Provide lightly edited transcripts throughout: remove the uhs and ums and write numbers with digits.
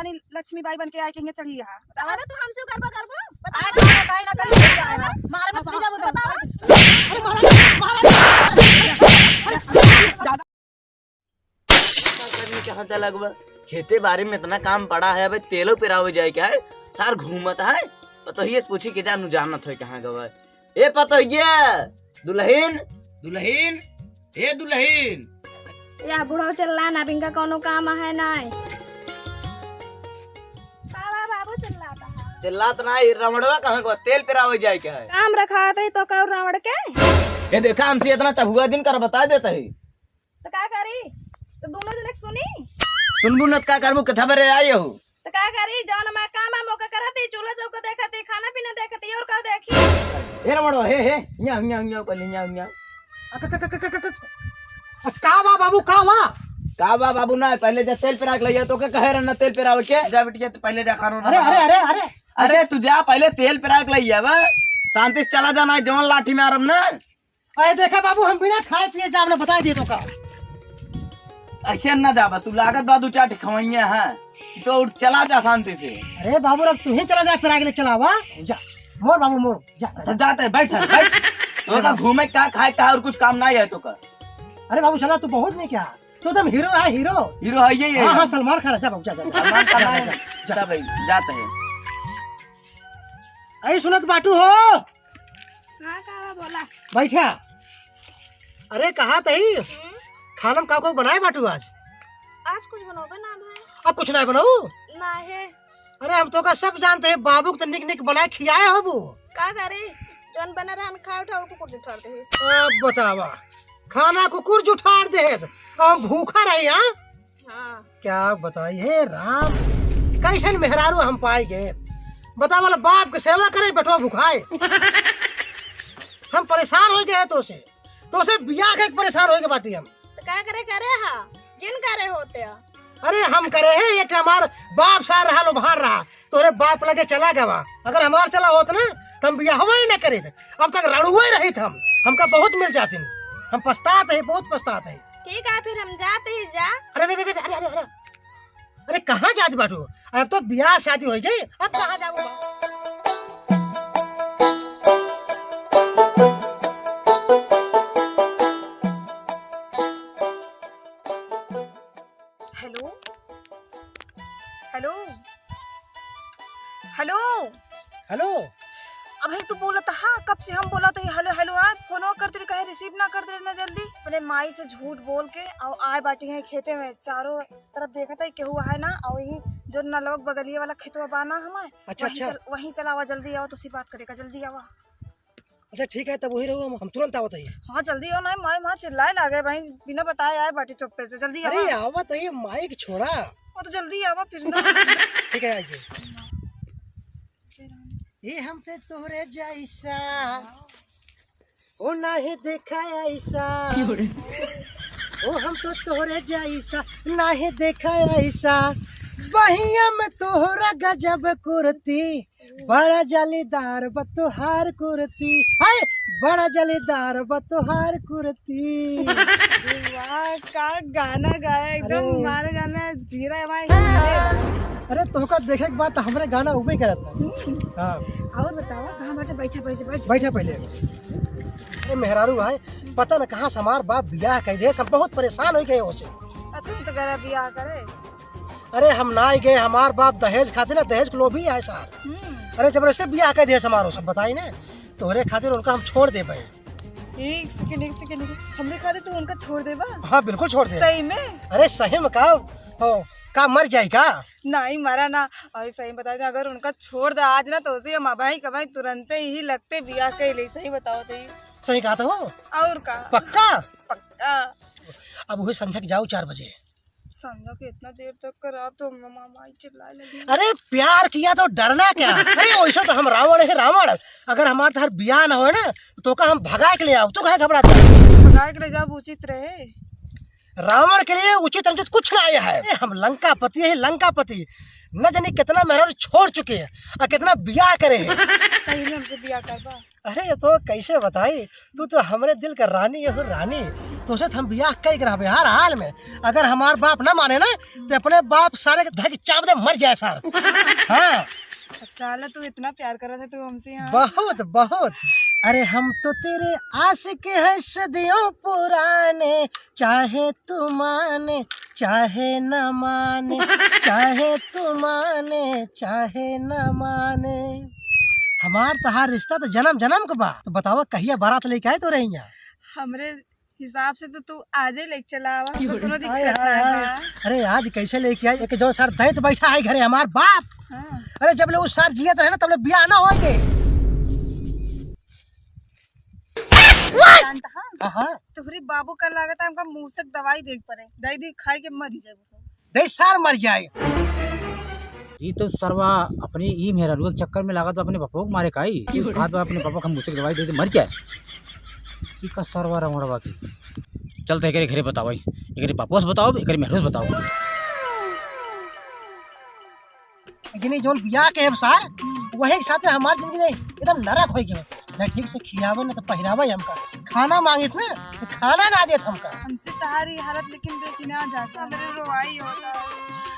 रानी लक्ष्मीबाई बन के आए कहेंगे चढ़ी यहाँ। अरे तू हमसे करबा करबो आए काहे ना कर मारे मत जा बोल बताओ। कहाँ चला गया खेते बारे में इतना काम पड़ा है। अब तेलो पेरा हो जाए क्या है सार घूमत है पता ही पूछी के जानू जानत हो कहाँ गवा ए पता ही दुल्हन दुल्हन ए दुल्हन या बुढ़ो चलला ना बिंका कोनो काम है नहीं। बाबू चिल्लाता है चिल्लात ना रमड़वा कहाँ गवा तेल पेरा हो जाए क्या है काम रखा है तो कौ रावण के ये देखा हमसे इतना चबुआ दिन कर बता देता है तो क्या करी तो दोनों जने सुनी सुनबू न का करबू कथा बरे आए हो तो क्या करी जौन मैं काम है मौका करती चूल्हा चौका देखती खाना पीना देखती और का देखी ए रमड़वा हे न्या न्या न्या पहले न्या न्या कावा बाबू कावा काबा बाबू ना पहले जा तेल पेरा के लिया तो के कहे रहना तेल पेरा के जा बिटिया तो पहले जा खानो अरे अरे अरे अरे अरे तू जा पहले तेल पेरा के लिया बा शांति से चला जाना है जवन लाठी में आराम ना अरे देखा बाबू हम बिना खाए पिए जा हमने बता दिए तो का ऐसे न जाबा तू लागत बादू चाट खवैया है तो उठ चला जा शांति से अरे बाबू अब तू ही चला जा फिर आगे चला वा जा मोर बाबू मोर जा तो जाते बैठ तो का घूमे का खाए का और कुछ काम नहीं है तो का अरे बाबू चला तू बहुत नहीं क्या तू एकदम हीरो है हीरो हीरो है ये हाँ हाँ सलमान खान जा बाबू जा जा सलमान खान है जा भाई जाते हैं अरे सुनत बाटू हो हाँ का बोला बैठा अरे कहा तही खाना में का बनाए बाटू आज आज कुछ बनोबे ना भाई अब कुछ नहीं बनाऊ ना है अरे हम तो का सब जानते हैं बाबू तो निक निक बनाए खियाए हो वो का करे जौन बना रहन खाए उठाओ को कुछ उठाते है अब बतावा खाना कुकुर जुठार दे हम भूखा रहे हाँ हां क्या बताइए राम कैसन मेहरारू हम पाए गए बता वाला बाप की सेवा करे बैठो भूखाए हम परेशान हो गए तो से बियाह के परेशान हो गए बाटी हम तो का करे हां जिन करे होते हैं अरे हम करे हैं ये हमार बाप सार रहा लो बाहर रहा तोरे बाप लगे चला गवा अगर हमार चला होत ना तो हम बियाह ही ना करे थे अब तक रणुए रही थे हमका बहुत मिल जाते हम पछताते हैं बहुत पछताते हैं ठीक है फिर हम जाते ही जा अरे अरे अरे अरे अरे अरे कहाँ जाती बाटू अब तो ब्याह शादी हो गई अब कहाँ जाऊँ हेलो हेलो हेलो हेलो अब तू बोला था हाँ कब से हम बोला था हेलो हेलो आए फोन करते रहे कहे रिसीव ना करते रहे ना जल्दी अपने माई से झूठ बोल के और आए बाटी है खेते में चारों तरफ देखा था केहू है ना और यही जो न लोग बगलिए वाला खेतवा बाना हमारे अच्छा वहीं चला हुआ जल्दी आओ तो सी बात करेगा जल्दी आवा अच्छा ठीक है तब वही रहो हम तुरंत आवत है हाँ जल्दी आओ ना माई वहाँ चिल्लाए लागे भाई बिना बताए आए बाटी चुप्पे से जल्दी अरे आवा आवत है माइक छोड़ा वो तो जल्दी आवा फिर ना ठीक है आइए ये हम ते तोहरे जैसा ओ नहीं देखा ऐसा ओ हम तो तोहरे जैसा नहीं देखा ऐसा बहिया में तोहरा गजब कुर्ती बड़ा जलीदार बतोहार कुर्ती हाय बड़ा जलीदार बतोहार कुर्ती वाह का गाना गाया एकदम मारे गाना जीरा है भाई अरे तोहका देखे के बाद हमारे गाना उबे करत था हाँ और बताओ कहाँ बैठे बैठे बैठे बैठे बैठा पहले अरे मेहरारू भाई पता न कहाँ से हमार बाप बियाह कह दे सब बहुत परेशान हो गए उसे तुम तो करे बियाह करे अरे हम ना ही गए हमार बाप दहेज खाते ना दहेज के लोभी है सार अरे जबरदस्ती बियाह कह दिया हमारो सब बताई ना तोहरे खातिर उनका हम छोड़ दे भाई एक सेकंड हमने कहा तो उनका छोड़ देबा हाँ बिल्कुल छोड़ दे सही में अरे सही में का मर जाए का नहीं मरा ना और सही बता दे अगर उनका छोड़ दे आज ना तो उसे हम भाई कमाई तुरंत ही लगते बियाह के लिए सही बताओ तो सही कहा तो हो और का पक्का पक्का अब वही संझा के जाओ 4 बजे समझो कि इतना देर तक कर आप तो मामा चिल्लाए लगी अरे प्यार किया तो डरना क्या अरे वैसे तो हम रावण है रावण अगर हमारे हर बियाह ना हो ना तो का हम भगा के ले आओ तो कहे घबराता भगा के ले जाओ उचित रहे रावण के लिए उचित अनुचित कुछ ना आया है हम लंका पति है लंका पति न जाने कितना मेहरारू छोड़ चुके हैं और कितना बियाह करे हैं। सही में हमसे बिया करबा? अरे ये तो कैसे बताई, तू तो हमारे दिल का रानी है, रानी। तो से हम बियाह कई करा हर हाल में। अगर हमार बाप ना माने ना तो अपने बाप सारे धर के चाप दे मर जाए सर। हाँ चल तू इतना प्यार कर रहा था तू हमसे यहाँ। बहुत बहुत। अरे हम तो तेरे आशिक है सदियों पुराने, चाहे तू माने चाहे न माने, चाहे तू माने चाहे न माने। हमार तहार रिश्ता तो जन्म जन्म का बा। तो बताओ कहिया बारात लेके आए तो रही यहाँ? हमरे हिसाब से तो तू आज ही लेके चला आवा, तो कोनो हाय, दिक्कत हाय, ना हाय। बा। अरे आज कैसे लेके आई? एक जो सर दैत बैठा है घरे हमार बाप। हाँ। अरे जब लोग सर जियत रहे ना तब लोग बियाह ना होंगे। जानता हाँ? हाँ तुहरी बाबू का लागत हमका मूसक दवाई देख पड़े, दई दी खाई के मर जाए। दे सार मर जाए। ये तो सरवा अपने ई मेरा रोज चक्कर में लागत बा अपने पप्पो को मारे काई हाथ बा अपने पापा हम मुझसे दवाई दे दे मर जाए। की का सरवा रमड़वा की चलते एकरे घरे बताओ, एकरे पापोस बताओ, एकरे मेहरोस बताओ। लेकिन जोन बियाह के है सार वही के साथ हमार जिंदगी एकदम नरक हो गई। न ठीक से खियावे न तो पहरावे हमका, खाना मांगित ना तो खाना ना देत हमका। हमसे तहारी हालत लेकिन देखी ना जाता, मेरे रोवाई होता।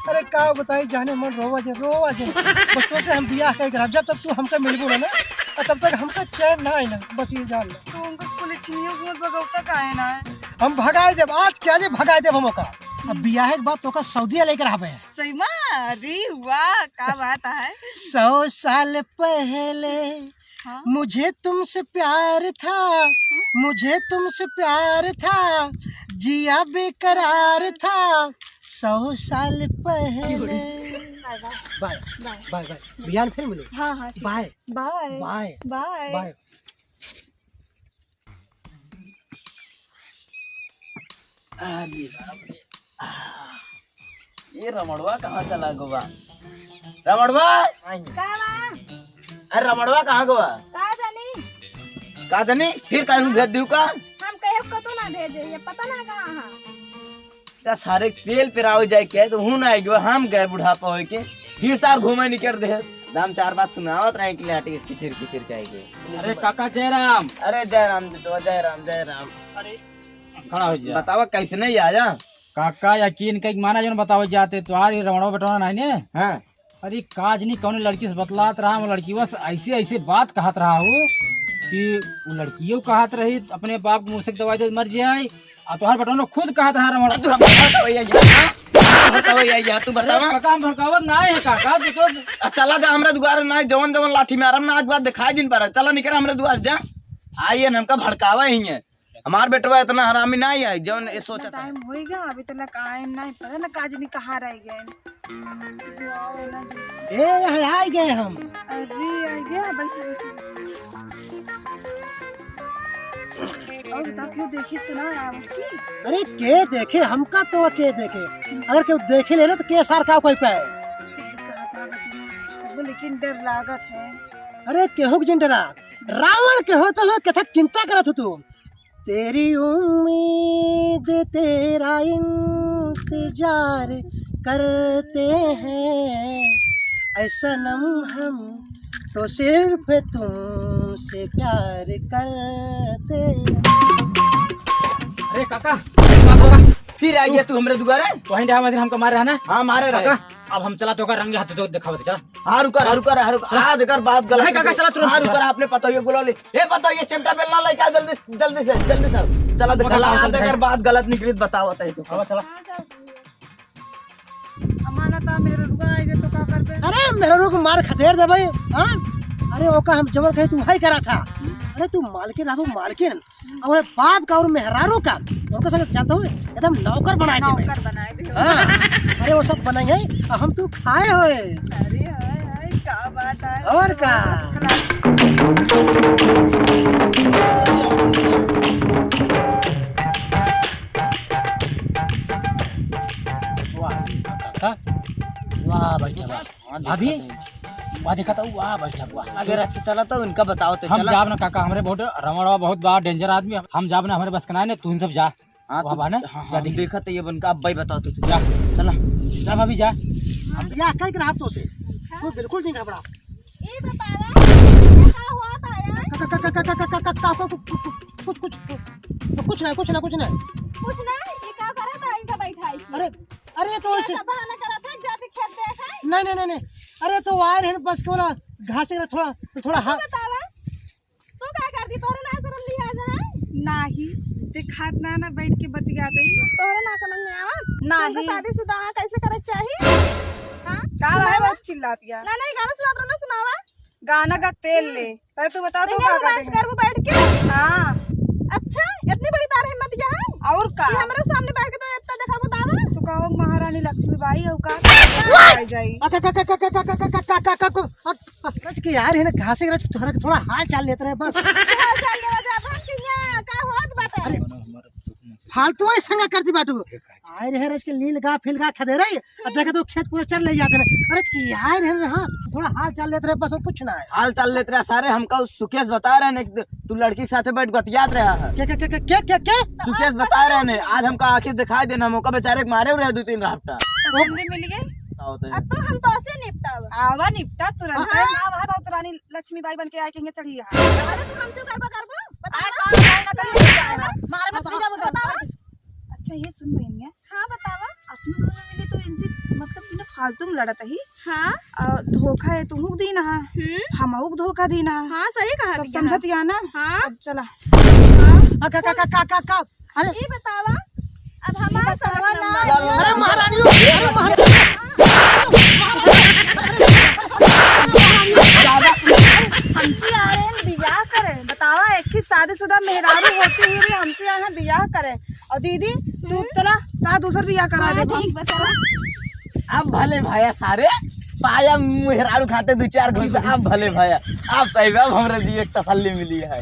अरे का बताई जाने मन रोवा जे बच्चों से हम बियाह कर जब तक तू हमका मिलबो ना तब तक हमका चैन ना आई ना। बस ये जान ले तू उनको पुलिसियों को भगवता काहे ना है? हम भगाए देब आज क्या जे भगाए देब हम ओका। अब बियाह के बाद तो का सऊदीया लेकर आवे। सही में? अरे वाह क्या बात है। 100 साल पहले हाँ? मुझे तुमसे प्यार था, मुझे तुमसे प्यार था, जिया बेकरार था 100 साल पहले। बाय बाय बाय बाय बियान फिर मिले। हाँ हाँ ठीक। Bye bye bye bye. Bye. ये रमड़वा कहाँ चला गोवा? रमड़वा, अरे रमड़वा कहाँ गोवा? का जानी फिर कहूँ भेज दू का? हम कहे कतो ना भेजे, ये पता ना कहाँ है। क्या सारे तेल पिरावे जाए के तो हूं ना आएगा, हम गए बुढ़ापा हो के फिर सार घूमे नहीं कर दे। दाम 4 बात सुनावत रहे कि लाटी किचिर किचिर जाएंगे। अरे काका जयराम। अरे जय राम जी, तो जय राम जय राम। अरे खड़ा हो जा बतावा कैसे नहीं आजा? काका यकीन कई माना जो बताओ जाते तुम्हारी रमणवा बटवा नहीं ने। हाँ अरे काज नहीं कौन लड़की से बतलात रहा, वो लड़की बस ऐसे ऐसे बात कहत रहा हूँ कि वो लड़कियों कहत रही अपने बाप को मुँह से दवाई दे मर जाए, और तुम्हारे बटवा खुद कहत रहा रमणवा। तू बतावा काका हम भड़कावत ना है काका, देखो चला जा हमरा दुआर ना जवन जवन लाठी में आराम ना आज बात दिखाई दिन पर चला निकल हमरा दुआर जा। आइए न हमका भड़कावा ही है, हमार बेटवा इतना हरामी ना है जवन ये सोचा था। टाइम होएगा अभी तक आए नहीं, पता ना काजनी कहाँ रह गए। ए आ गए हम। अरे आ गया बैठे और बता क्यों देखी तो ना आया उसकी। अरे के देखे हमका तो के देखे, अगर केहू देखे ले ना तो के सार का कोई पाए। लेकिन डर लागत है। अरे केहू के जिन डरा रावण के होता हो कथक चिंता करत हो तू। तेरी उम्मीद तेरा इंतजार करते हैं ऐ सनम, हम तो सिर्फ तुमसे प्यार करते हैं। अरे काका फिर आ गया तू हमरे दुआरे? तो हमको मारे है ना? हाँ मारे रहे। अब हम चला तो रंगे हाथ तो दिखाओ चला। हाँ रुकर आज कर बात गलत। काका चला तुरंत। हाँ रुकर आपने पता ये बुला ले, ये पता ये चिमटा बेलना लेके जल्दी से चला अगर बात गलत निकली बताओ तो चला। अमानता मेरे रुका आएगा तो क्या करबे? अरे मेरे लोग मार खतेर दे भाई। हाँ अरे ओका हम जबर कहे तू भाई करा था। अरे तू मालकिन रहू मालकिन और बाप का और मेहरारू का उनका संग जानता हूँ एकदम नौकर बनाए थे भाई। नौकर बनाए दे। हाँ अरे वो सब बनाई है और हम तू खाए हुए। अरे हाय हाय क्या बात है। और का वाह बैठा भाभी वहाँ देखा था वहाँ बैठा हुआ। अगर आज चला तो उनका बताओ तो हम चला। जाब ना काका, हमारे बहुत रमणवा बहुत बड़ा डेंजर आदमी, हम जाब ना हमारे बस कनाए ने, तू सब जा। हाँ वहाँ बा ना? हाँ देखा तो ये बनका अब भाई बताओ तो जा चला जा भाभी जा। हम बियाह कई के रहब तो से तू बिल्कुल नहीं घबरा ये बतावा क्या हुआ था यार? कुछ नहीं कुछ ना ये क्या करा था इनका बैठा है अरे अरे तो ऐसे क्या बहाना करा था जाके खेत देखा है? नहीं अरे तो आए रहे बस को ना घास से थोड़ा तू बतावा तू क्या करती तोरे ना शर्म लिया है नाही ते खात ना बैठ के बतियात ही तोरे ना समझ में आवा नाही शादीशुदा कैसे करे चाहिए हां का है बहुत चिल्लातिया ना नहीं गाना सुना ना सुनावा गाना का तेल ले पहले तू बता तू तो का रोमांस कर वो बैठ के हां अच्छा इतनी बड़ी तार हिम्मत क्या है और का ये हमारे सामने बैठ के तो इतना देखा बतावा तू कहो महारानी लक्ष्मीबाई हो का आई जाई के यार है ना घास से थोड़ा हाल चाल लेते रहे बस हाल चाल के वजह हम किया का होत बता अरे फालतू ही संगा करती बाटू आए रहे रज के लील गा फिल गा खदे रही और देखे तो खेत पूरा चल ले जाते रहे अरे की आए रहे हां थोड़ा हाल चाल लेते रहे बस और कुछ ना है हाल चाल लेते रहे सारे हमका उस सुकेश बता रहे ने तू लड़की के साथ बैठ बतियात रहा है क्या सुकेश बता रहे ने आज हमका आखिर दिखाई देना मौका बेचारे के मारे रहे 2-3 राफ्टा संधि मिल गई अब तो हम तो ऐसे निपटावा आवा निपटा तुरंत है बहुत रानी लक्ष्मीबाई बन के आए कहेंगे चढ़ी अरे तू हमसे करबो बता मारे मत जा बतावा अच्छा ये सुन बहनिया हां बतावा अपने दोनों मिले तो इनसे मतलब बिना फालतू में लड़त ही हां धोखा है तुम दी ना हमहू धोखा दी ना हां सही कहा सब समझत या ना हां अब चला का अरे ये बतावा अब हमारा सरवा ना अरे महारानी हमसे आ रहे हैं बियाह करे बतावा एक ही शादीशुदा मेहरारू होती हुई भी हमसे आ रहे हैं बियाह करे और दीदी तू चला ता दूसर बियाह करा दे ठीक बतावा अब भले भैया सारे पाया मेहरारू खाते 2-4 घुसा अब भले भैया आप सही अब हमरा जी एक तसल्ली मिली है